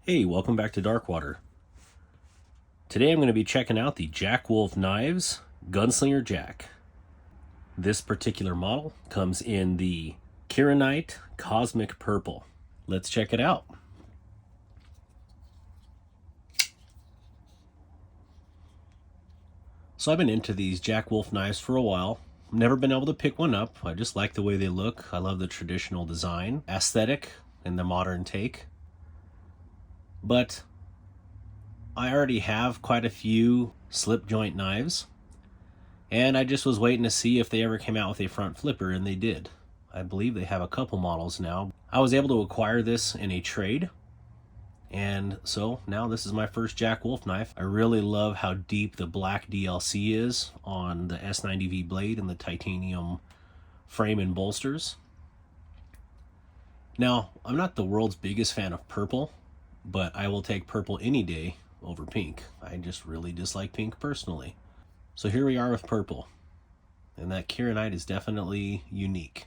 Hey, welcome back to Darkwater. Today I'm going to be checking out the Jack Wolf Knives Gunslinger Jack. This particular model comes in the Kyanite Cosmic Purple. Let's check it out. So I've been into these Jack Wolf knives for a while. Never been able to pick one up. I just like the way they look. I love the traditional design, aesthetic, and the modern take. But I already have quite a few slip joint knives, and I just was waiting to see if they ever came out with a front flipper, and they did. I believe they have a couple models now. I was able to acquire this in a trade, and so now this is my first Jack Wolf knife. I really love how deep the black DLC is on the S90V blade and the titanium frame and bolsters. Now, I'm not the world's biggest fan of purple, but I will take purple any day over pink. I just really dislike pink personally. So here we are with purple, and that Kyanite is definitely unique.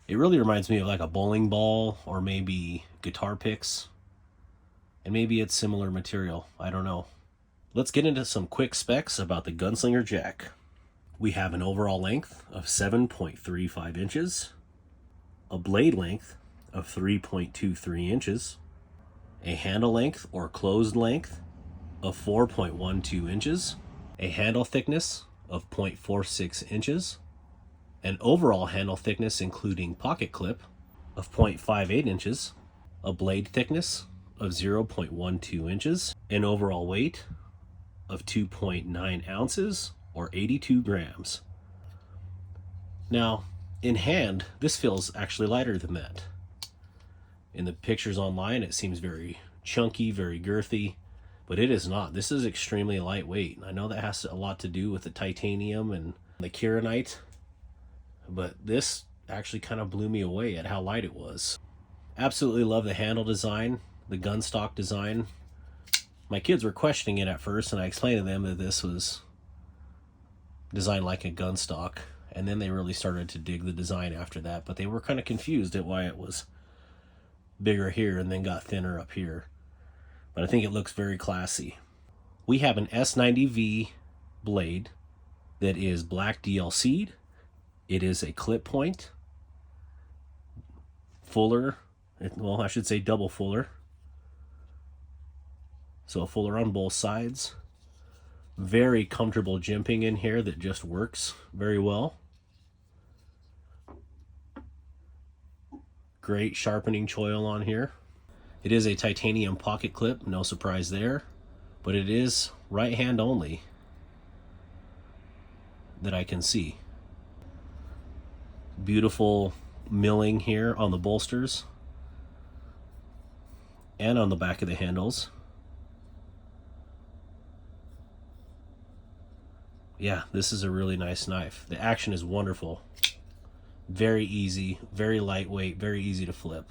It really reminds me of like a bowling ball or maybe guitar picks, and maybe it's similar material, I don't know. Let's get into some quick specs about the Gunslinger Jack. We have an overall length of 7.35 inches, a blade length of 3.23 inches, a handle length or closed length of 4.12 inches, a handle thickness of 0.46 inches, an overall handle thickness including pocket clip of 0.58 inches, a blade thickness of 0.12 inches, an overall weight of 2.9 ounces or 82 grams. Now, in hand, this feels actually lighter than that. In the pictures online, it seems very chunky, very girthy, but it is not. This is extremely lightweight. I know that has a lot to do with the titanium and the Kyanite, but this actually kind of blew me away at how light it was. Absolutely love the handle design, the gun stock design. My kids were questioning it at first, and I explained to them that this was designed like a gun stock, and then they really started to dig the design after that, but they were kind of confused at why it was bigger here and then got thinner up here. But I think it looks very classy. We have an S90V blade that is black DLC'd. It is a clip point, fuller, well, I should say double fuller. So a fuller on both sides. Very comfortable jimping in here that just works very well. Great sharpening choil on here. It is a titanium pocket clip, no surprise there, but it is right hand only that I can see. Beautiful milling here on the bolsters and on the back of the handles. Yeah, this is a really nice knife. The action is wonderful. Very easy, very lightweight, very easy to flip.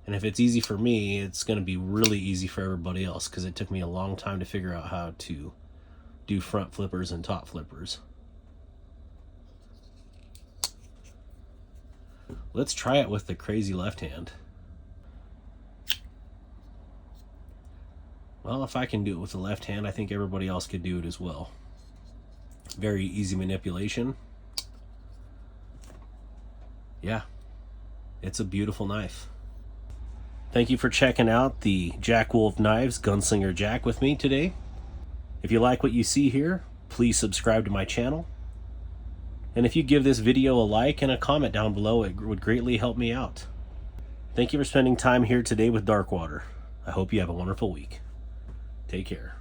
And if it's easy for me, it's going to be really easy for everybody else, because it took me a long time to figure out how to do front flippers and top flippers. Let's try it with the crazy left hand. Well, if I can do it with the left hand, I think everybody else could do it as well. Very easy manipulation. Yeah, it's a beautiful knife. Thank you for checking out the Jack Wolf Knives Gunslinger Jack with me today. If you like what you see here, please subscribe to my channel. And if you give this video a like and a comment down below, it would greatly help me out. Thank you for spending time here today with Darkwater. I hope you have a wonderful week. Take care.